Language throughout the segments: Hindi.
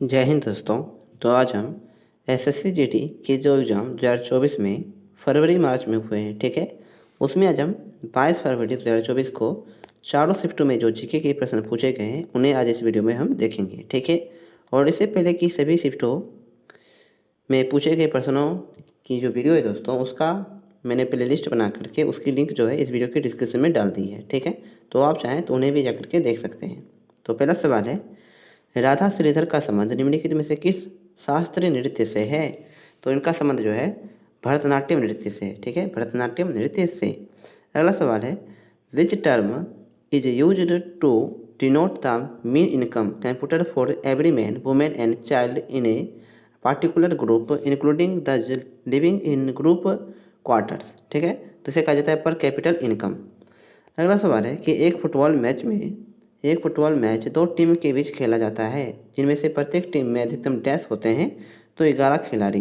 जय हिंद दोस्तों। तो आज हम एसएससी जीडी के जो एग्ज़ाम 2024 में फरवरी मार्च में हुए हैं, ठीक है, उसमें आज हम 22 फरवरी 2024 को चारों शिफ्टों में जो जीके के प्रश्न पूछे गए हैं उन्हें आज इस वीडियो में हम देखेंगे, ठीक है। और इससे पहले कि सभी शिफ्टों में पूछे गए प्रश्नों की जो वीडियो है दोस्तों, उसका मैंने प्ले लिस्ट बना करके उसकी लिंक जो है इस वीडियो के डिस्क्रिप्शन में डाल दी है, ठीक है। तो आप चाहें तो उन्हें भी जा करके देख सकते हैं। तो पहला सवाल है, राधा श्रीधर का संबंध निम्नलिखित में से किस शास्त्रीय नृत्य से है? तो इनका संबंध जो है भरतनाट्यम नृत्य से है, ठीक है, भरतनाट्यम नृत्य से। अगला सवाल है, which term is used to denote the mean income computer for every man women and child in a particular group including the living in group quarters, ठीक है। तो इसे कहा जाता है पर कैपिटल इनकम। अगला सवाल है कि एक फुटबॉल मैच दो टीम के बीच खेला जाता है जिनमें से प्रत्येक टीम में अधिकतम डैश होते हैं, तो 11 खिलाड़ी।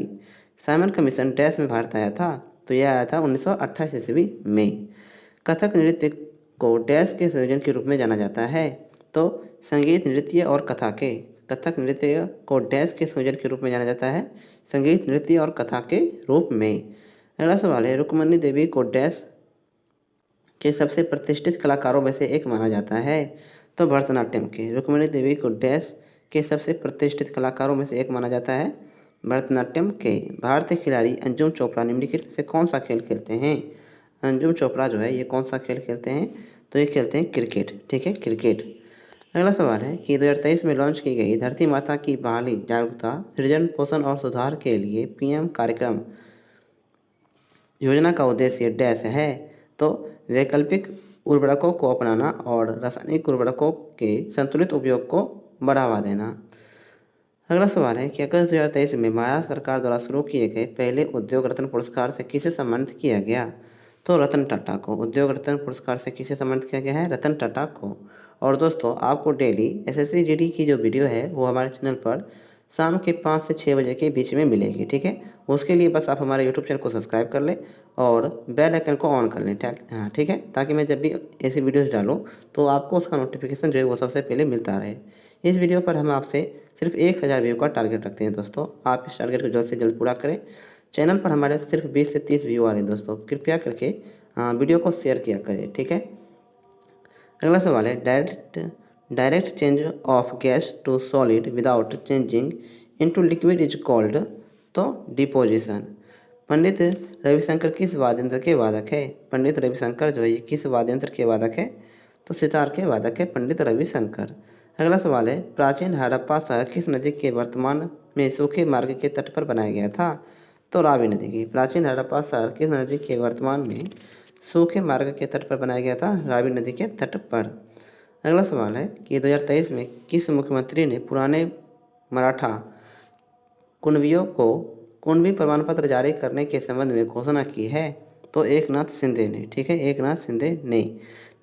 साइमन कमीशन डैश में भारत आया था, तो यह आया था 1928 ईस्वी में। कथक नृत्य को डैश के संयोजन के रूप में जाना जाता है, तो संगीत नृत्य और कथा के। कथक नृत्य को डैश के संयोजन के रूप में जाना जाता है, संगीत नृत्य और कथा के रूप में। अगला सवाल है, रुक्मणी देवी को डैश के सबसे प्रतिष्ठित कलाकारों में से एक माना जाता है, तो भरतनाट्यम के। रुक्मिणी देवी को डैश के सबसे प्रतिष्ठित कलाकारों में से एक माना जाता है, भरतनाट्यम के। भारतीय खिलाड़ी अंजुम चोपड़ा निम्नलिखित में से कौन सा खेल खेलते हैं? अंजुम चोपड़ा जो है ये कौन सा खेल खेलते हैं? तो ये खेलते हैं क्रिकेट, ठीक है, क्रिकेट। अगला सवाल है कि 2023 में लॉन्च की गई धरती माता की बहाली, जागरूकता, सृजन, पोषण और सुधार के लिए पीएम कार्यक्रम योजना का उद्देश्य डैश है, तो वैकल्पिक उर्वरकों को अपनाना और रासायनिक उर्वरकों के संतुलित उपयोग को बढ़ावा देना। अगला सवाल है कि अगस्त 2023 में महाराष्ट्र सरकार द्वारा शुरू किए गए पहले उद्योग रत्न पुरस्कार से किसे सम्मानित किया गया? तो रतन टाटा को। उद्योग रत्न पुरस्कार से किसे सम्मानित किया गया है? रतन टाटा को। और दोस्तों, आपको डेली एसएससी जीडी की जो वीडियो है वो हमारे चैनल पर शाम के 5 से 6 बजे के बीच में मिलेगी, ठीक है। उसके लिए बस आप हमारे यूट्यूब चैनल को सब्सक्राइब कर लें और बेल आइकन को ऑन कर लें, ठीक है, ताकि मैं जब भी ऐसी वीडियोस डालूँ तो आपको उसका नोटिफिकेशन जो है वो सबसे पहले मिलता रहे। इस वीडियो पर हम आपसे सिर्फ 1000 व्यू का टारगेट रखते हैं दोस्तों। आप इस टारगेट को जल्द से जल्द पूरा करें। चैनल पर हमारे सिर्फ 20 से 30 व्यू आ रहे हैं दोस्तों, कृपया करके वीडियो को शेयर किया करें, ठीक है। अगला सवाल है, direct change of gas to solid without changing into liquid is called, तो डिपोजिशन। पंडित रविशंकर किस वाद्य यंत्र के वादक है? पंडित रविशंकर जो है ये किस वाद्य यंत्र के वादक है? तो सितार के वादक है पंडित रविशंकर। अगला सवाल है, प्राचीन हड़प्पा शहर किस नदी के वर्तमान में सूखे मार्ग के तट पर बनाया गया था? तो रावी नदी की। प्राचीन हड़प्पा शहर किस नदी के वर्तमान में सूखे मार्ग के तट पर बनाया गया था? रावी नदी के तट पर। अगला सवाल है कि 2023 में किस मुख्यमंत्री ने पुराने मराठा कुणबियों को कुणबी प्रमाण पत्र जारी करने के संबंध में घोषणा की है? तो एकनाथ शिंदे ने, ठीक है, एकनाथ शिंदे ने।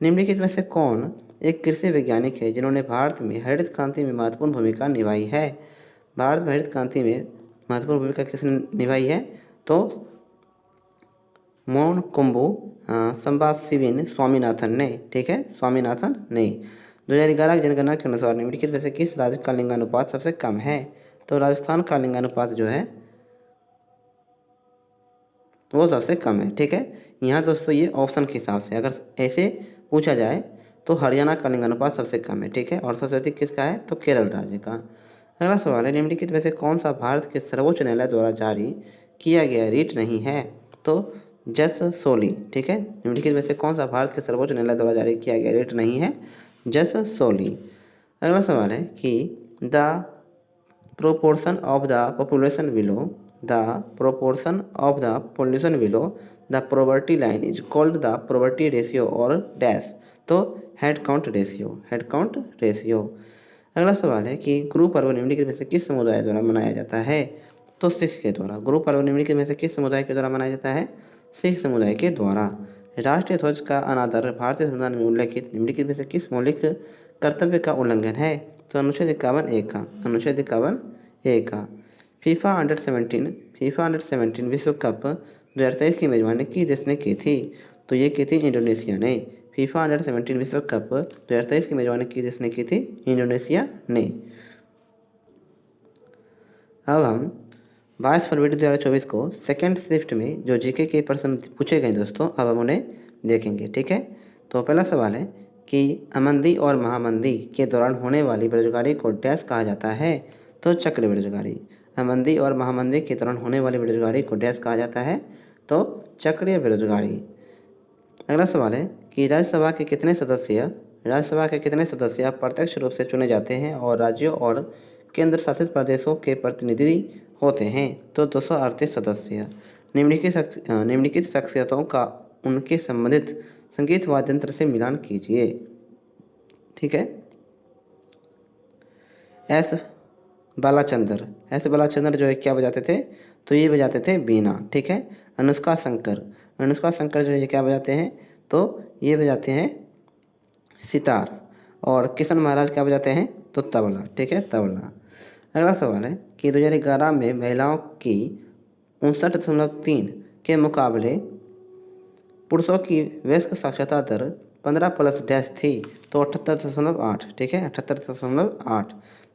निम्नलिखित में से कौन एक कृषि वैज्ञानिक है जिन्होंने भारत में हरित क्रांति में महत्वपूर्ण भूमिका निभाई है? भारत में हरित क्रांति में महत्वपूर्ण भूमिका किसने निभाई है? तो मोन कुंबू संबाशिविन स्वामीनाथन ने, ठीक है, स्वामीनाथन ने। 2011 की जनगणना के अनुसार निम्नलिखित में से किस राज्य का लिंगानुपात सबसे कम है? तो राजस्थान का लिंगानुपात जो है वो सबसे कम है, ठीक है। यहाँ दोस्तों ये ऑप्शन के हिसाब से अगर ऐसे पूछा जाए तो हरियाणा का लिंगानुपात सबसे कम है, ठीक है, और सबसे अधिक किसका है? तो केरल राज्य का। अगला सवाल है, निम्नलिखित में से कौन सा भारत के सर्वोच्च न्यायालय द्वारा जारी किया गया रीट नहीं है? तो जस सोली, ठीक है, निम्नलिखित में से कौन सा भारत के सर्वोच्च न्यायालय द्वारा जारी किया गया रीट नहीं है? जस सोली। अगला सवाल है कि the proportion of the population below the poverty line is called the poverty ratio or dash, तो हेड काउंट रेशियो। अगला सवाल है कि गुरु पर्व निम्नलिखित में से किस समुदाय द्वारा मनाया जाता है? तो सिख के द्वारा। गुरु पर्व निम्नलिखित में से किस समुदाय के द्वारा मनाया जाता है? सिख समुदाय के द्वारा। राष्ट्रीय ध्वज का अनादर भारतीय संविधान में उल्लेखित निम्नलिखित में से किस मौलिक कर्तव्य का उल्लंघन है? तो अनुच्छेद 51(a) का। अनुच्छेद 51(a) का। फीफा अंडर 17 विश्व कप 2023 की मेजबानी किस देश ने की थी? तो ये की थी इंडोनेशिया ने। फीफा अंडर 17 विश्व कप 2023 की मेजबानी किस देश ने की थी? इंडोनेशिया ने। अब हम 22 फरवरी 2024 को सेकंड शिफ्ट में जो जीके के प्रश्न पूछे गए दोस्तों, अब हम उन्हें देखेंगे। ठीक है, तो पहला सवाल है कि आमंदी और महामंदी के दौरान होने वाली बेरोजगारी को डैश कहा जाता है? तो चक्र बेरोजगारी। आमंदी और महामंदी के दौरान होने वाली बेरोजगारी को डैश कहा जाता है? तो चक्रीय बेरोजगारी। अगला सवाल है कि राज्यसभा के कितने सदस्य प्रत्यक्ष रूप से चुने जाते हैं और राज्यों और केंद्र शासित प्रदेशों के प्रतिनिधि होते हैं? तो 238 सदस्य। निम्नलिखित शख्सियतों का उनके संबंधित संगीत वाद्य यंत्र से मिलान कीजिए। ठीक है, एस बालाचंद्र जो है क्या बजाते थे? तो ये बजाते थे बीना। ठीक है, अनुष्का शंकर जो है ये क्या बजाते हैं? तो ये बजाते हैं सितार। और किशन महाराज क्या बजाते हैं? तो तबला। ठीक है, तबला। अगला सवाल है कि 2011 में महिलाओं की 59.3 के मुकाबले पुरुषों की वयस्क साक्षरता दर 15+ थी, तो 78.8। ठीक है, 78.8।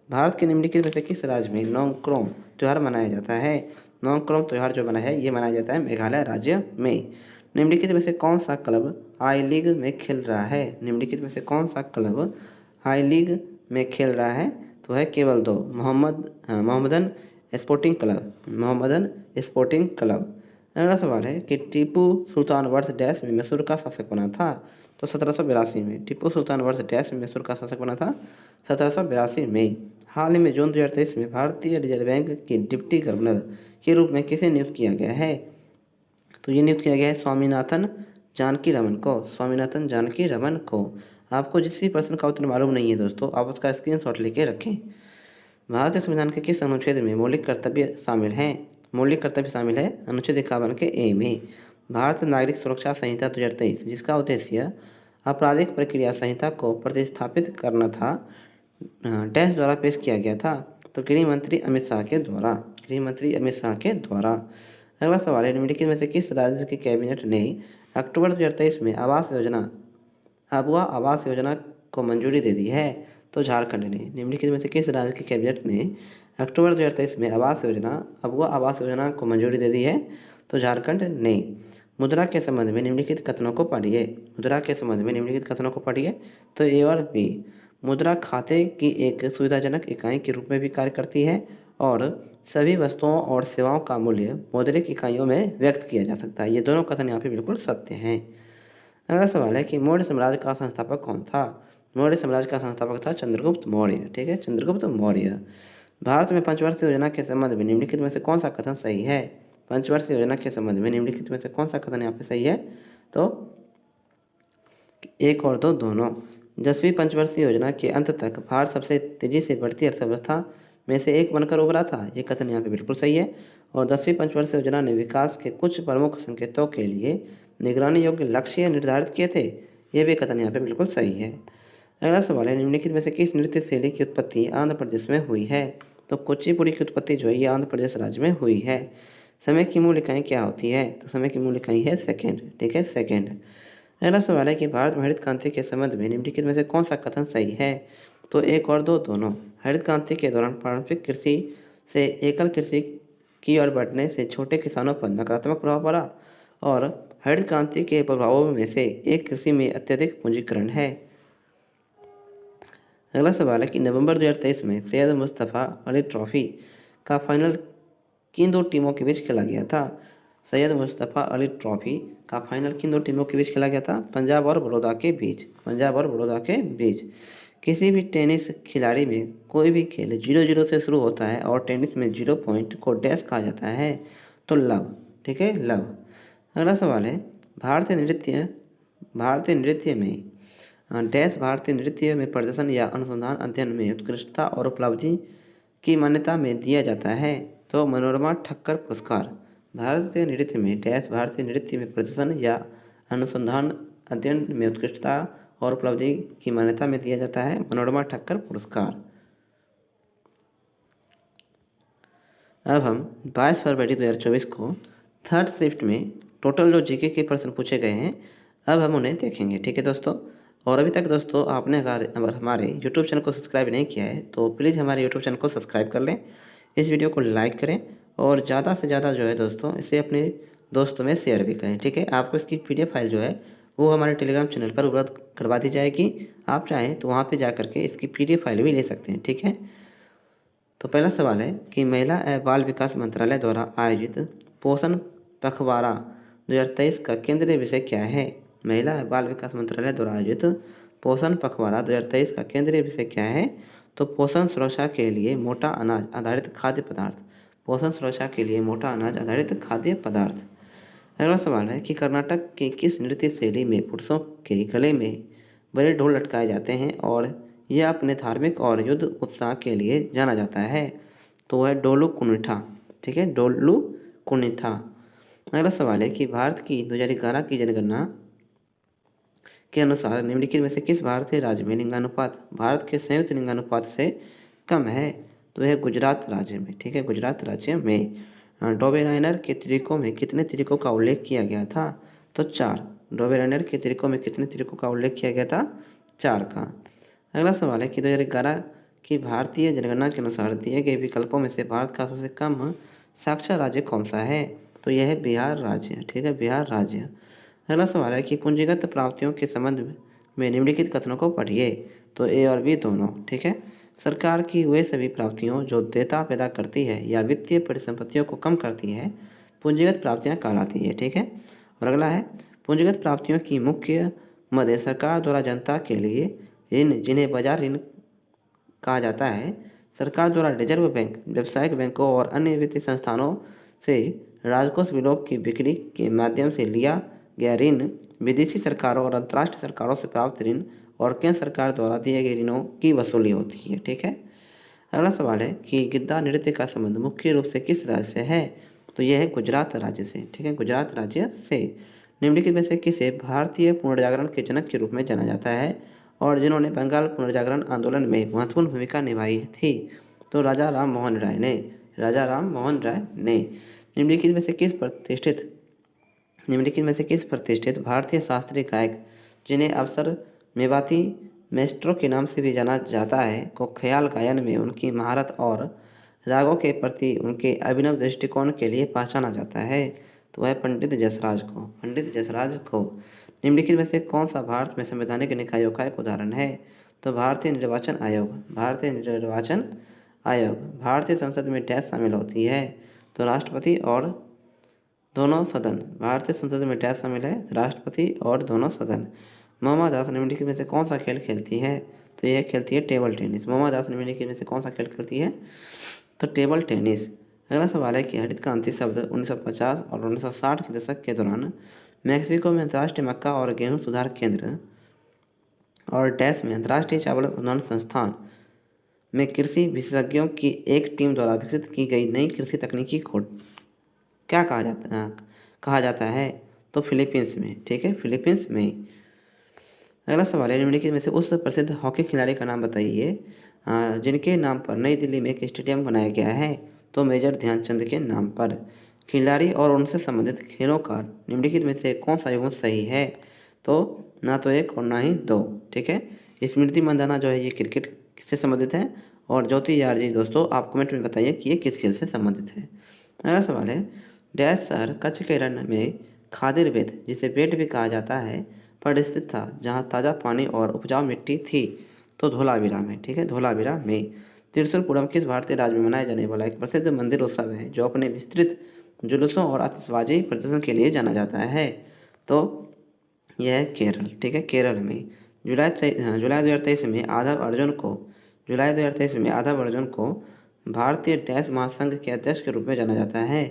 भारत के निम्नलिखित में से किस राज्य में नोंगक्रोम त्यौहार मनाया जाता है? नोंगक्रोम त्यौहार जो मनाया है ये मनाया जाता है मेघालय राज्य में। निम्नलिखित में से कौन सा क्लब आई लीग में खेल रहा है? निम्नलिखित में से कौन सा क्लब आई लीग में खेल रहा है? तो है केवल दो, मोहम्मदन स्पोर्टिंग क्लब। अगला सवाल है कि टीपू सुल्तान वर्ष डैश में मैसूर का शासक बना था? तो 1782 में। टीपू सुल्तान वर्ष डैश में मैसूर का शासक बना था? 1782 में। हाल ही में जून 2023 में भारतीय रिजर्व बैंक के डिप्टी गवर्नर के रूप में किसे नियुक्त किया गया है? तो ये नियुक्त किया गया है स्वामीनाथन जानकी रमन को। आपको जिस भी प्रश्न का उत्तर मालूम नहीं है दोस्तों, आप उसका स्क्रीनशॉट लेके रखें। भारतीय संविधान के किस अनुच्छेद में मौलिक कर्तव्य शामिल है? अनुच्छेद 51 के ए में। भारतीय नागरिक सुरक्षा संहिता 2023, जिसका उद्देश्य आपराधिक प्रक्रिया संहिता को प्रतिस्थापित करना था, डैश द्वारा पेश किया गया था? तो गृह मंत्री अमित शाह के द्वारा। अगला सवाल है, निम्नलिखित में से किस राज्य के कैबिनेट ने अक्टूबर 2023 में आबुआ आवास योजना को मंजूरी दे दी है? तो झारखंड ने। निम्नलिखित में से किस राज्य के कैबिनेट ने अक्टूबर 2023 में आबुआ आवास योजना को मंजूरी दे दी है? तो झारखंड ने। मुद्रा के संबंध में निम्नलिखित कथनों को पढ़िए। तो ए और बी। मुद्रा खाते की एक सुविधाजनक इकाई के रूप में भी कार्य करती है और सभी वस्तुओं और सेवाओं का मूल्य मौद्रिक इकाइयों में व्यक्त किया जा सकता है। ये दोनों कथन यहाँ पे बिल्कुल सत्य हैं। अगला सवाल है कि मौर्य साम्राज्य का संस्थापक कौन था? मौर्य साम्राज्य का संस्थापक था चंद्रगुप्त मौर्य। ठीक है, चंद्रगुप्त मौर्य। भारत में पंचवर्षीय योजना के संबंध में निम्नलिखित में से कौन सा कथन सही है? पंचवर्षीय योजना के संबंध में निम्नलिखित में से कौन सा कथन यहाँ पे सही है? तो एक और दो दोनों। 10वीं पंचवर्षीय योजना के अंत तक भारत सबसे तेजी से बढ़ती अर्थव्यवस्था में से एक बनकर उभरा था। ये कथन यहाँ पे बिल्कुल सही है। और 10वीं पंचवर्षीय योजना ने विकास के कुछ प्रमुख संकेतों के लिए निगरानी योग्य लक्ष्य निर्धारित किए थे। ये भी कथन यहाँ पे बिल्कुल सही है। अगला सवाल है, निम्नलिखित में से किस नृत्य शैली की उत्पत्ति आंध्र प्रदेश में हुई है? तो कुचिपुड़ी की उत्पत्ति जो है ये आंध्र प्रदेश राज्य में हुई है। समय की मूल इकाई क्या होती है? तो समय की मूल इकाई है सेकेंड। ठीक है, सेकेंड। अगला सवाल है कि भारत में हरित क्रांति के संबंध में निम्नलिखित में से कौन सा कथन सही है? तो एक और दो दोनों। हरित क्रांति के दौरान पारंपरिक कृषि से एकल कृषि की ओर बढ़ने से छोटे किसानों पर नकारात्मक प्रभाव पड़ा और हरित क्रांति के प्रभावों में से एक कृषि में अत्यधिक पूंजीकरण है। अगला सवाल है कि नवंबर 2023 में सैयद मुस्तफ़ा अली ट्रॉफी का फाइनल किन दो टीमों के बीच खेला गया था? सैयद मुस्तफ़ा अली ट्रॉफी का फाइनल किन दो टीमों के बीच खेला गया था? पंजाब और बड़ौदा के बीच। किसी भी टेनिस खिलाड़ी में कोई भी खेल 0-0 से शुरू होता है और टेनिस में 0 पॉइंट को डैश कहा जाता है? तो लव। ठीक है, लव। अगला सवाल है, भारतीय नृत्य में प्रदर्शन या अनुसंधान अध्ययन में उत्कृष्टता और उपलब्धि की मान्यता में दिया जाता है? तो मनोरमा ठक्कर पुरस्कार। भारतीय नृत्य में प्रदर्शन या अनुसंधान अध्ययन में उत्कृष्टता और उपलब्धि की मान्यता में दिया जाता है मनोरमा ठक्कर पुरस्कार। अब हम 22 फरवरी 2024 को थर्ड शिफ्ट में टोटल जो जीके के प्रश्न पूछे गए हैं, अब हम उन्हें देखेंगे। ठीक है दोस्तों, और अभी तक दोस्तों आपने अगर हमारे यूट्यूब चैनल को सब्सक्राइब नहीं किया है तो प्लीज़ हमारे यूट्यूब चैनल को सब्सक्राइब कर लें इस वीडियो को लाइक करें और ज़्यादा से ज़्यादा जो है दोस्तों इसे अपने दोस्तों में शेयर भी करें। ठीक है, आपको इसकी PDF फाइल जो है वो हमारे टेलीग्राम चैनल पर उपलब्ध करवा दी जाएगी। आप चाहें तो वहाँ पे जा करके इसकी PDF फाइल भी ले सकते हैं। ठीक है, तो पहला सवाल है कि महिला एवं बाल विकास मंत्रालय द्वारा आयोजित पोषण पखवाड़ा 2023 का केंद्रीय विषय क्या है? महिला एवं बाल विकास मंत्रालय द्वारा आयोजित पोषण पखवाड़ा 2023 का केंद्रीय विषय क्या है? तो पोषण सुरक्षा के लिए मोटा अनाज आधारित खाद्य पदार्थ। पोषण सुरक्षा के लिए मोटा अनाज आधारित खाद्य पदार्थ। अगला सवाल है कि कर्नाटक की किस नृत्य शैली में पुरुषों के गले में बड़े ढोल लटकाए जाते हैं और यह अपने धार्मिक और युद्ध उत्साह के लिए जाना जाता है? तो वह डोलू कुनिठा। ठीक है, डोलू कुनिठा। अगला सवाल है कि भारत की 2011 की जनगणना के अनुसार निम्नलिखित में से किस भारतीय राज्य में लिंगानुपात भारत के संयुक्त लिंगानुपात से कम है? तो यह गुजरात राज्य में। ठीक है, गुजरात राज्य में। डोबेराइनर के तरीकों में कितने तरीकों का उल्लेख किया गया था? तो 4। डोबेराइनर के तरीकों में कितने तरीकों का उल्लेख किया गया था? 4 का। अगला सवाल है कि 2011 की भारतीय जनगणना के अनुसार दिए गए विकल्पों में से भारत का सबसे कम साक्षर राज्य कौन सा है? तो यह है बिहार राज्य। ठीक है, बिहार राज्य। अगला सवाल है कि पूंजीगत प्राप्तियों के संबंध में निम्नलिखित कथनों को पढ़िए। तो A और B दोनों। ठीक है, सरकार की वे सभी प्राप्तियों जो देयता पैदा करती है या वित्तीय परिसंपत्तियों को कम करती है पूंजीगत प्राप्तियां कहलाती है। ठीक है, और अगला है पूंजीगत प्राप्तियों की मुख्य मद सरकार द्वारा जनता के लिए ऋण जिन्हें बाजार ऋण कहा जाता है, सरकार द्वारा रिजर्व बैंक, व्यावसायिक बैंकों और अन्य वित्तीय संस्थानों से राजकोष बिलों की बिक्री के माध्यम से लिया गया ऋण, विदेशी सरकारों और अंतर्राष्ट्रीय सरकारों से प्राप्त ऋण और केंद्र सरकार द्वारा दिए गए ऋणों की वसूली होती है। ठीक है, अगला सवाल है कि गिद्दा नृत्य का संबंध मुख्य रूप से किस राज्य से है? तो यह है गुजरात राज्य से। ठीक है, गुजरात राज्य से। निम्नलिखित में से किसे भारतीय पुनर्जागरण के जनक के रूप में जाना जाता है और जिन्होंने बंगाल पुनर्जागरण आंदोलन में महत्वपूर्ण भूमिका निभाई थी? तो राजा राम मोहन राय ने। राजा राम मोहन राय ने। निम्नलिखित में से किस प्रतिष्ठित भारतीय शास्त्रीय गायक जिन्हें अवसर मेवाती मेस्ट्रो के नाम से भी जाना जाता है को ख्याल गायन में उनकी महारत और रागों के प्रति उनके अभिनव दृष्टिकोण के लिए पहचाना जाता है? तो वह पंडित जसराज को। पंडित जसराज को। निम्नलिखित में से कौन सा भारत में संवैधानिक निकायों का एक उदाहरण है? तो भारतीय निर्वाचन आयोग। भारतीय निर्वाचन आयोग। भारतीय संसद में डैश शामिल होती है? तो राष्ट्रपति और दोनों सदन। भारतीय संसद में डैश शामिल है? राष्ट्रपति और दोनों सदन। मोहम्मद दास निम्नलिखित में से कौन सा खेल खेलती है? तो यह खेलती है टेबल टेनिस। मोहम्मद दास निम्नलिखित में से कौन सा खेल खेलती है? तो टेबल टेनिस। अगला सवाल है कि हरित क्रांति शब्द 1950 और 1960 के दशक के दौरान मैक्सिको में अंतर्राष्ट्रीय मक्का और गेहूं सुधार केंद्र और डैश में अंतर्राष्ट्रीय चावल अनुसंधान संस्थान में कृषि विशेषज्ञों की एक टीम द्वारा विकसित की गई नई कृषि तकनीकी को क्या कहा जाता है? तो फिलीपींस में। ठीक है, फिलीपींस में। अगला सवाल है निम्नलिखित में से उस प्रसिद्ध हॉकी खिलाड़ी का नाम बताइए जिनके नाम पर नई दिल्ली में एक स्टेडियम बनाया गया है? तो मेजर ध्यानचंद के नाम पर। खिलाड़ी और उनसे संबंधित खेलों का निम्नलिखित में से कौन सा युग्म सही है? तो ना तो 1 और ना ही 2। ठीक है, स्मृति मंदाना जो है ये क्रिकेट से संबंधित है और ज्योति यादव दोस्तों आप कमेंट में बताइए कि ये किस खेल से संबंधित है। अगला सवाल है डैश शहर कच्छ के रण में खादिर बेट जिसे बेट भी कहा जाता है पर स्थित था जहाँ ताज़ा पानी और उपजाऊ मिट्टी थी? तो धोलावीरा में। ठीक है, धोलावीरा में। त्रिशूलपुरम किस भारतीय राज्य में मनाया जाने वाला एक प्रसिद्ध मंदिर उत्सव है जो अपने विस्तृत जुलूसों और आतिशबाजी प्रदर्शन के लिए जाना जाता है? तो यह है केरल। ठीक है, केरल में। जुलाई 2023 में आदव अर्जुन को भारतीय डैश महासंघ के अध्यक्ष के रूप में जाना जाता है?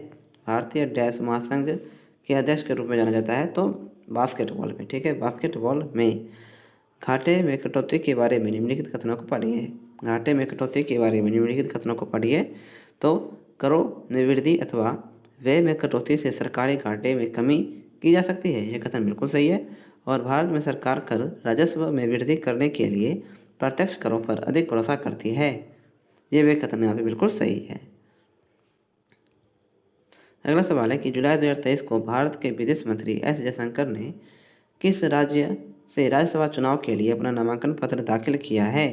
भारतीय डैश महासंघ के अध्यक्ष के रूप में जाना जाता है तो बास्केटबॉल में। ठीक है, बास्केटबॉल में। घाटे में कटौती के बारे में निम्नलिखित कथनों को पढ़िए। घाटे में कटौती के बारे में निम्नलिखित कथनों को पढ़िए। तो करो निवृत्ति अथवा व्यय में कटौती से सरकारी घाटे में कमी की जा सकती है, यह कथन बिल्कुल सही है। और भारत में सरकार कर राजस्व में वृद्धि करने के लिए प्रत्यक्ष करों पर अधिक भरोसा करती है, ये वे कथन यहाँ पे बिल्कुल सही है। अगला सवाल है कि जुलाई 2023 को भारत के विदेश मंत्री एस जयशंकर ने किस राज्य से राज्यसभा चुनाव के लिए अपना नामांकन पत्र दाखिल किया है?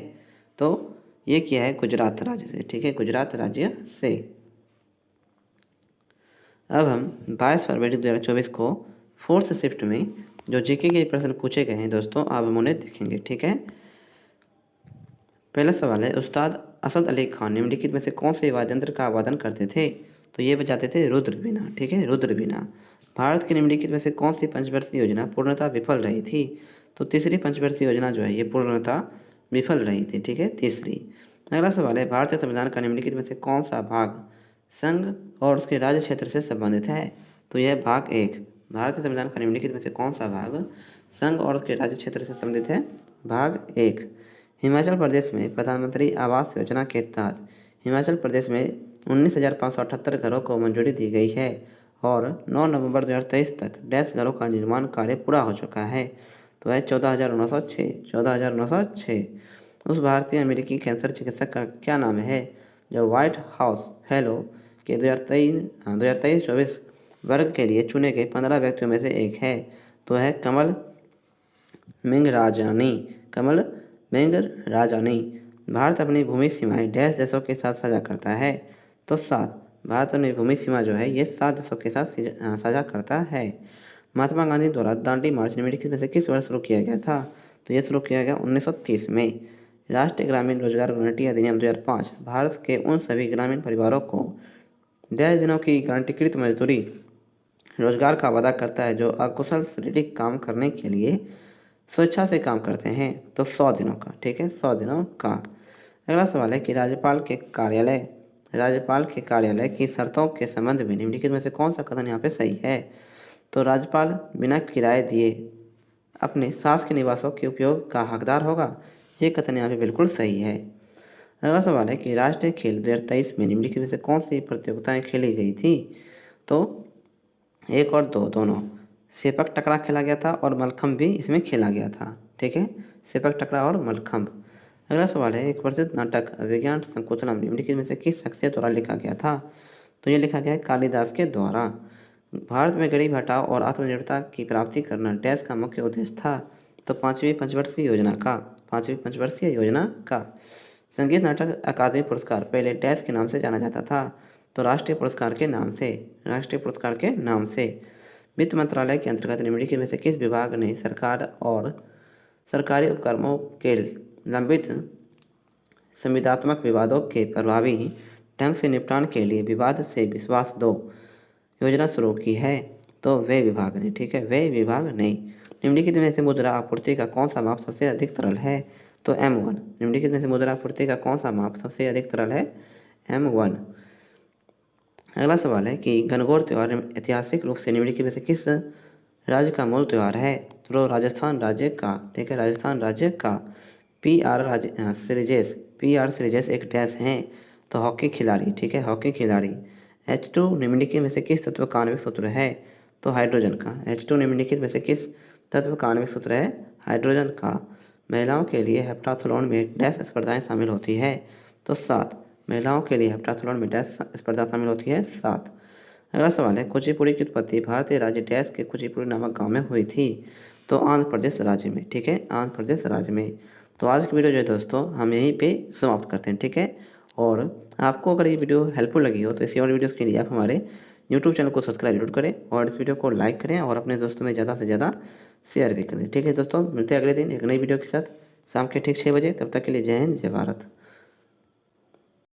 तो ये किया है गुजरात राज्य से, ठीक है, गुजरात राज्य से। अब हम 22 फरवरी 2024 को फोर्थ शिफ्ट में जो जीके के प्रश्न पूछे गए हैं दोस्तों, अब हम उन्हें देखेंगे, ठीक है। पहला सवाल है, उस्ताद असद अली खान निम्नलिखित में से कौन से वाद्य यंत्र का वादन करते थे? तो ये बजाते थे रुद्रवीणा, ठीक है, रुद्रवीणा। भारत की निम्नलिखित में से कौन सी पंचवर्षीय योजना पूर्णतः विफल रही थी? तो तीसरी पंचवर्षीय योजना जो है ये पूर्णतः विफल रही थी, ठीक है, तीसरी। अगला सवाल है, भारतीय संविधान का निम्नलिखित में से कौन सा भाग संघ और उसके राज्य क्षेत्र से संबंधित है? तो यह भाग 1। भारतीय संविधान का निम्नलिखित में से कौन सा भाग संघ और उसके राज्य क्षेत्र से संबंधित है? भाग 1। हिमाचल प्रदेश में प्रधानमंत्री आवास योजना के तहत हिमाचल प्रदेश में 19,578 घरों को मंजूरी दी गई है और 9 नवंबर 2023 तक डैश घरों का निर्माण कार्य पूरा हो चुका है। तो है 14,906, 14,906। उस भारतीय अमेरिकी कैंसर चिकित्सक का क्या नाम है जो व्हाइट हाउस फेलो के 2023-24 वर्ग के लिए चुने गए 15 व्यक्तियों में से एक है? तो है कमल मिंगराजानी, कमल मिंगराजानी। भारत अपनी भूमि सीमाएं डैश देशों के साथ साझा करता है? तो 7। भारत अपनी भूमि सीमा जो है ये 7 देशों के साथ साझा करता है। महात्मा गांधी द्वारा दांडी मार्च निम्नलिखित में से किस वर्ष शुरू किया गया था? तो यह शुरू किया गया 1930 में। राष्ट्रीय ग्रामीण रोजगार गारंटी अधिनियम 2005 भारत के उन सभी ग्रामीण परिवारों को डैश दिनों की गारंटीकृत मजदूरी रोजगार का वादा करता है जो अकुशल शारीरिक काम करने के लिए स्वेच्छा से काम करते हैं। तो 100 दिनों का, ठीक है, 100 दिनों का। अगला सवाल है कि राज्यपाल के कार्यालय की शर्तों के संबंध में निम्नलिखित में से कौन सा कथन यहाँ पे सही है? तो राज्यपाल बिना किराए दिए अपने शासकीय निवासों के उपयोग का हकदार होगा, ये कथन यहाँ पे बिल्कुल सही है। अगला सवाल है कि राष्ट्रीय खेल 2023 में निम्नलिखित में से कौन सी प्रतियोगिताएं खेली गई थी? तो 1 और 2 दोनों। सेपक टकरा खेला गया था और मलखम्ब भी इसमें खेला गया था, ठीक है, सेपक टकरा और मलखम्ब। अगला सवाल है, एक प्रसिद्ध नाटक विज्ञान संकुचलम निम्नलिखित में से किस शख्सियत द्वारा लिखा गया था? तो ये लिखा गया है कालिदास के द्वारा। भारत में गरीब हटाओ और आत्मनिर्भरता की प्राप्ति करना डैश का मुख्य उद्देश्य था? तो पाँचवीं पंचवर्षीय योजना का। संगीत नाटक अकादमी पुरस्कार पहले डैश के नाम से जाना जाता था? तो राष्ट्रीय पुरस्कार के नाम से। वित्त मंत्रालय के अंतर्गत निम्नलिखित में से किस विभाग ने सरकार और सरकारी उपक्रमों के लंबित संविदात्मक विवादों के प्रभावी ढंग से निपटान के लिए विवाद से विश्वास 2 योजना शुरू की है? तो वे विभाग ने, ठीक है, वे विभाग ने। निम्नलिखित में से मुद्रा आपूर्ति का कौन सा माप सबसे अधिक तरल है? तो M1। निम्नलिखित में से मुद्रा आपूर्ति का कौन सा माप सबसे अधिक तरल है? M1। अगला सवाल है कि गणगौर त्यौहार ऐतिहासिक रूप से निम्नलिखित में से किस राज्य का मूल त्यौहार है? तो राजस्थान राज्य का, ठीक है, राजस्थान राज्य का। PR सीरीजेस एक डैश हैं? तो हॉकी खिलाड़ी, ठीक है, हॉकी खिलाड़ी। H2 निम्नलिखित में से किस तत्व का आणविक सूत्र है? तो हाइड्रोजन का। H2 निम्नलिखित में से किस तत्व का आणविक सूत्र है? हाइड्रोजन का। महिलाओं के लिए हेप्टाथलॉन में डैश स्पर्धाएं शामिल होती है? तो 7। महिलाओं के लिए हेप्टाथलॉन में डैश स्पर्धा शामिल होती है? 7। अगला सवाल है, कुचिपुड़ी की उत्पत्ति भारतीय राज्य डैश के कुचिपुड़ी नामक गांव में हुई थी? तो आंध्र प्रदेश राज्य में, ठीक है, आंध्र प्रदेश राज्य में। तो आज की वीडियो जो है दोस्तों हम यहीं पे समाप्त करते हैं, ठीक है। और आपको अगर ये वीडियो हेल्पफुल लगी हो तो इसी और वीडियोज़ के लिए आप हमारे यूट्यूब चैनल को सब्सक्राइब जरूर करें और इस वीडियो को लाइक करें और अपने दोस्तों में ज़्यादा से ज़्यादा शेयर भी करें, ठीक है दोस्तों। मिलते हैं अगले दिन एक नई वीडियो के साथ शाम के ठीक 6 बजे। तब तक के लिए जय हिंद, जय भारत।